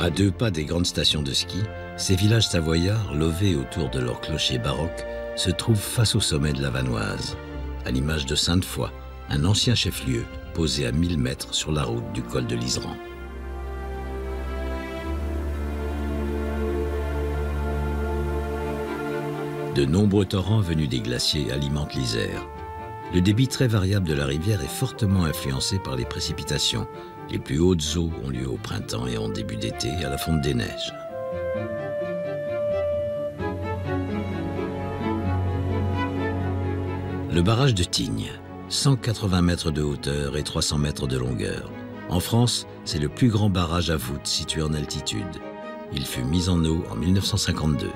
À 2 pas des grandes stations de ski, ces villages savoyards, lovés autour de leurs clochers baroques, se trouvent face au sommet de la Vanoise, à l'image de Sainte-Foy, un ancien chef-lieu posé à 1000 mètres sur la route du col de l'Iseran. De nombreux torrents venus des glaciers alimentent l'Isère. Le débit très variable de la rivière est fortement influencé par les précipitations. Les plus hautes eaux ont lieu au printemps et en début d'été à la fonte des neiges. Le barrage de Tignes, 180 mètres de hauteur et 300 mètres de longueur. En France, c'est le plus grand barrage à voûte situé en altitude. Il fut mis en eau en 1952.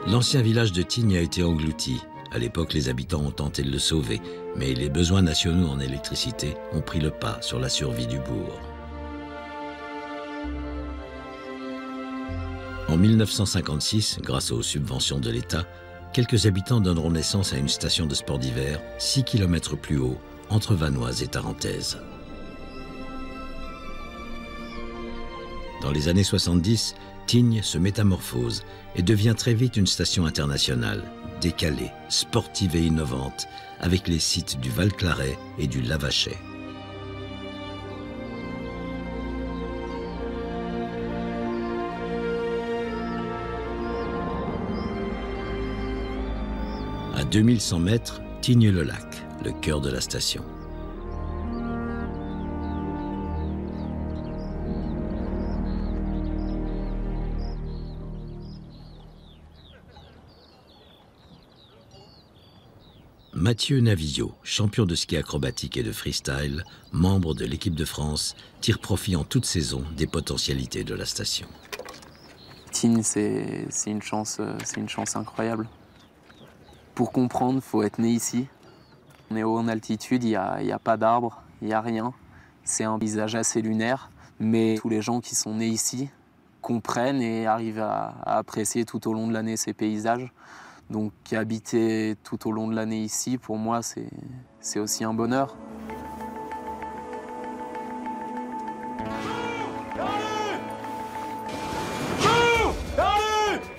L'ancien village de Tignes a été englouti. À l'époque, les habitants ont tenté de le sauver, mais les besoins nationaux en électricité ont pris le pas sur la survie du bourg. En 1956, grâce aux subventions de l'État, quelques habitants donneront naissance à une station de sport d'hiver 6 km plus haut, entre Vanoise et Tarentaise. Dans les années 70, Tignes se métamorphose et devient très vite une station internationale, décalée, sportive et innovante, avec les sites du Val-Claret et du Lavachet. À 2100 mètres, Tignes-le-Lac, le cœur de la station. Mathieu Navillot, champion de ski acrobatique et de freestyle, membre de l'équipe de France, tire profit en toute saison des potentialités de la station. Tignes, c'est une chance incroyable. Pour comprendre, il faut être né ici. On est haut en altitude, il n'y a pas d'arbres, il n'y a rien. C'est un paysage assez lunaire, mais tous les gens qui sont nés ici comprennent et arrivent à apprécier tout au long de l'année ces paysages. Donc habiter tout au long de l'année ici, pour moi, c'est aussi un bonheur.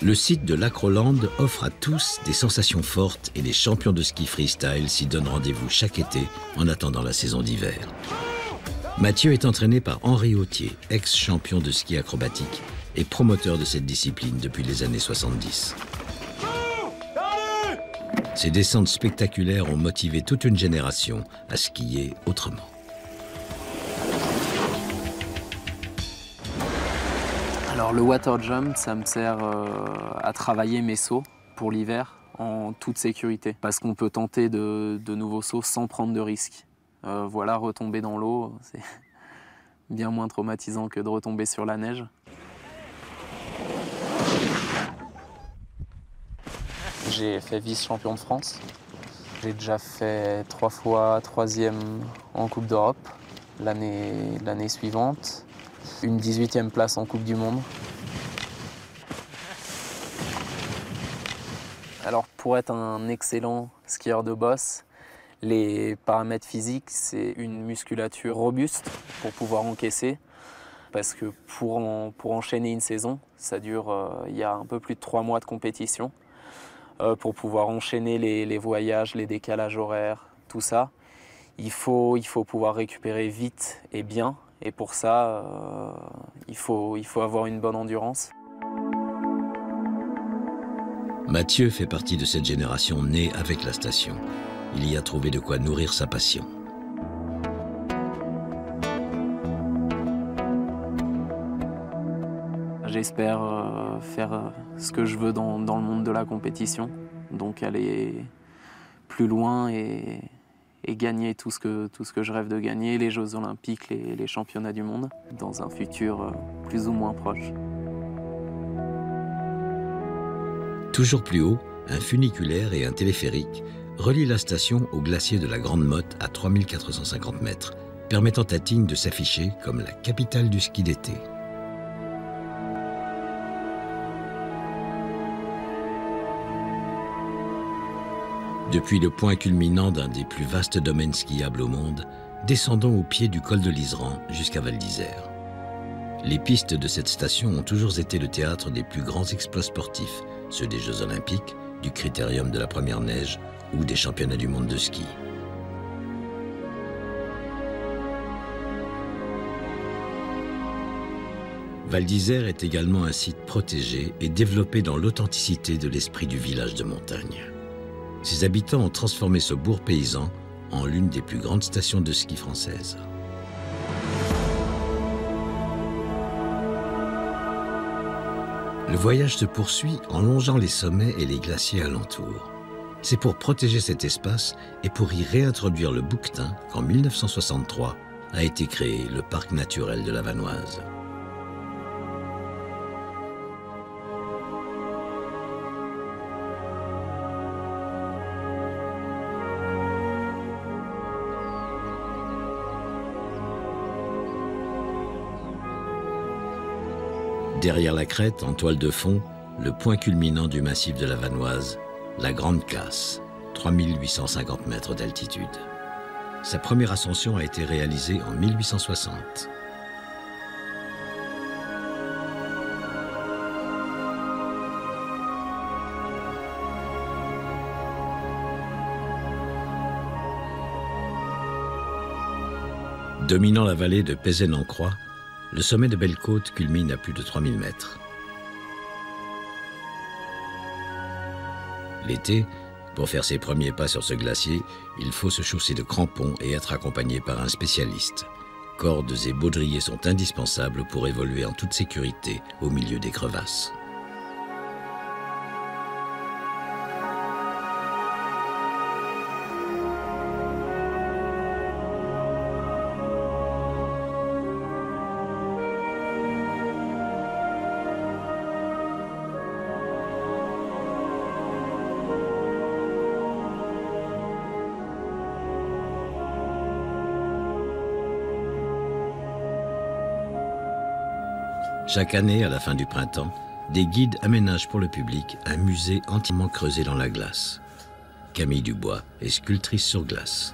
Le site de Lac-Rolande offre à tous des sensations fortes et les champions de ski freestyle s'y donnent rendez-vous chaque été en attendant la saison d'hiver. Mathieu est entraîné par Henri Autier, ex-champion de ski acrobatique et promoteur de cette discipline depuis les années 70. Ces descentes spectaculaires ont motivé toute une génération à skier autrement. Alors le water jump, ça me sert à travailler mes sauts pour l'hiver en toute sécurité. Parce qu'on peut tenter de nouveaux sauts sans prendre de risques. Voilà, retomber dans l'eau, c'est bien moins traumatisant que de retomber sur la neige. J'ai fait vice-champion de France. J'ai déjà fait 3 fois 3e en Coupe d'Europe l'année suivante. Une 18e place en Coupe du Monde. Alors pour être un excellent skieur de boss, les paramètres physiques, c'est une musculature robuste pour pouvoir encaisser. Parce que pour enchaîner une saison, ça dure, il y a un peu plus de 3 mois de compétition. Pour pouvoir enchaîner les voyages, les décalages horaires, tout ça, il faut pouvoir récupérer vite et bien. Et pour ça, il faut avoir une bonne endurance. Mathieu fait partie de cette génération née avec la station. Il y a trouvé de quoi nourrir sa passion. J'espère faire ce que je veux dans le monde de la compétition, donc aller plus loin et gagner tout ce que je rêve de gagner, les Jeux Olympiques, les championnats du monde, dans un futur plus ou moins proche. Toujours plus haut, un funiculaire et un téléphérique relient la station au glacier de la Grande Motte à 3450 mètres, permettant à Tignes de s'afficher comme la capitale du ski d'été. Depuis le point culminant d'un des plus vastes domaines skiables au monde, Descendons au pied du col de l'Iseran jusqu'à Val d'Isère. Les pistes de cette station ont toujours été le théâtre des plus grands exploits sportifs, ceux des Jeux Olympiques, du Critérium de la première neige ou des championnats du monde de ski. Val d'Isère est également un site protégé et développé dans l'authenticité de l'esprit du village de montagne. Ses habitants ont transformé ce bourg paysan en l'une des plus grandes stations de ski françaises. Le voyage se poursuit en longeant les sommets et les glaciers alentours. C'est pour protéger cet espace et pour y réintroduire le bouquetin qu'en 1963 a été créé le parc naturel de la Vanoise. Derrière la crête, en toile de fond, le point culminant du massif de la Vanoise, la Grande Casse, 3850 mètres d'altitude. Sa première ascension a été réalisée en 1860. Dominant la vallée de Pézène-en-Croix, le sommet de Belle-Côte culmine à plus de 3000 mètres. L'été, pour faire ses premiers pas sur ce glacier, il faut se chausser de crampons et être accompagné par un spécialiste. Cordes et baudriers sont indispensables pour évoluer en toute sécurité au milieu des crevasses. Chaque année, à la fin du printemps, des guides aménagent pour le public un musée entièrement creusé dans la glace. Camille Dubois est sculptrice sur glace.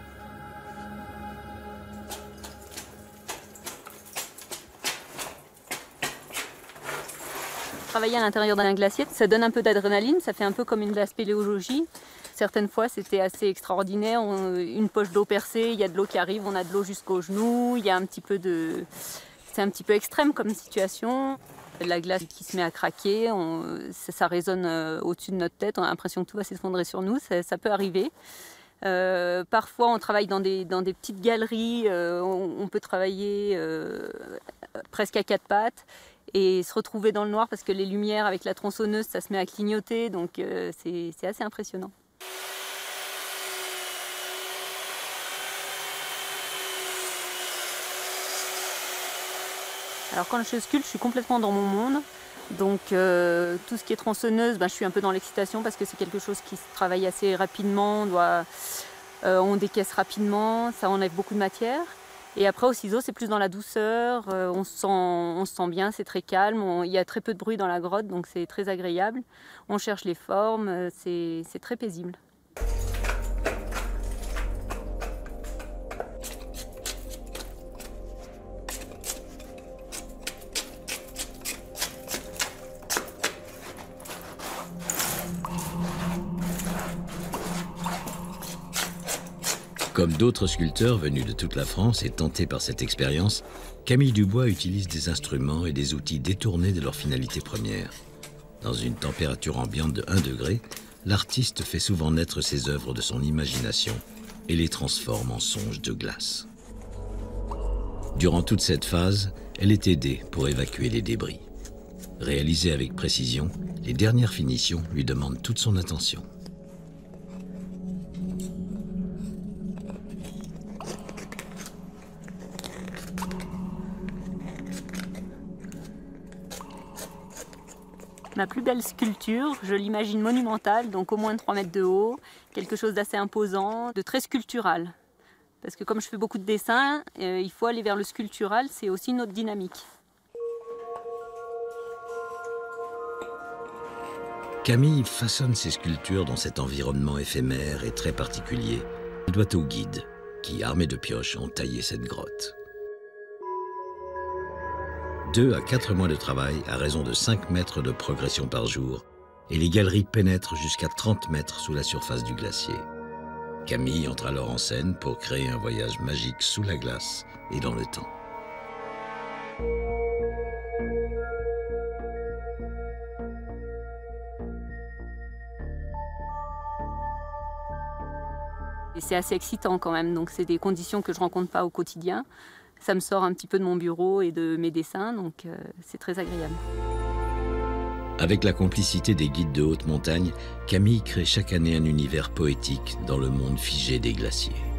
Travailler à l'intérieur d'un glacier, ça donne un peu d'adrénaline, ça fait un peu comme une glace spéléologie. Certaines fois, c'était assez extraordinaire. Une poche d'eau percée, il y a de l'eau qui arrive, on a de l'eau jusqu'aux genoux, il y a un petit peu de... C'est un petit peu extrême comme situation. La glace qui se met à craquer, ça résonne au-dessus de notre tête, on a l'impression que tout va s'effondrer sur nous, ça peut arriver. Parfois on travaille dans des petites galeries, on peut travailler presque à quatre pattes et se retrouver dans le noir parce que les lumières avec la tronçonneuse ça se met à clignoter, donc c'est assez impressionnant. Alors quand je sculpte, je suis complètement dans mon monde. Donc tout ce qui est tronçonneuse, je suis un peu dans l'excitation parce que c'est quelque chose qui se travaille assez rapidement, on décaisse rapidement, ça enlève beaucoup de matière. Et après au ciseau, c'est plus dans la douceur, on se sent bien, c'est très calme, il y a très peu de bruit dans la grotte, donc c'est très agréable. On cherche les formes, c'est très paisible. Comme d'autres sculpteurs venus de toute la France et tentés par cette expérience, Camille Dubois utilise des instruments et des outils détournés de leur finalité première. Dans une température ambiante de 1 degré, l'artiste fait souvent naître ses œuvres de son imagination et les transforme en songes de glace. Durant toute cette phase, elle est aidée pour évacuer les débris. Réalisée avec précision, les dernières finitions lui demandent toute son attention. Ma plus belle sculpture, je l'imagine monumentale, donc au moins 3 mètres de haut, quelque chose d'assez imposant, de très sculptural. Parce que comme je fais beaucoup de dessins, il faut aller vers le sculptural, c'est aussi une autre dynamique. Camille façonne ses sculptures dans cet environnement éphémère et très particulier. Elle doit au guide, qui, armés de pioches, ont taillé cette grotte. 2 à 4 mois de travail à raison de 5 mètres de progression par jour, et les galeries pénètrent jusqu'à 30 mètres sous la surface du glacier. Camille entre alors en scène pour créer un voyage magique sous la glace et dans le temps. Et c'est assez excitant quand même, donc c'est des conditions que je ne rencontre pas au quotidien. Ça me sort un petit peu de mon bureau et de mes dessins, donc c'est très agréable. Avec la complicité des guides de haute montagne, Camille crée chaque année un univers poétique dans le monde figé des glaciers.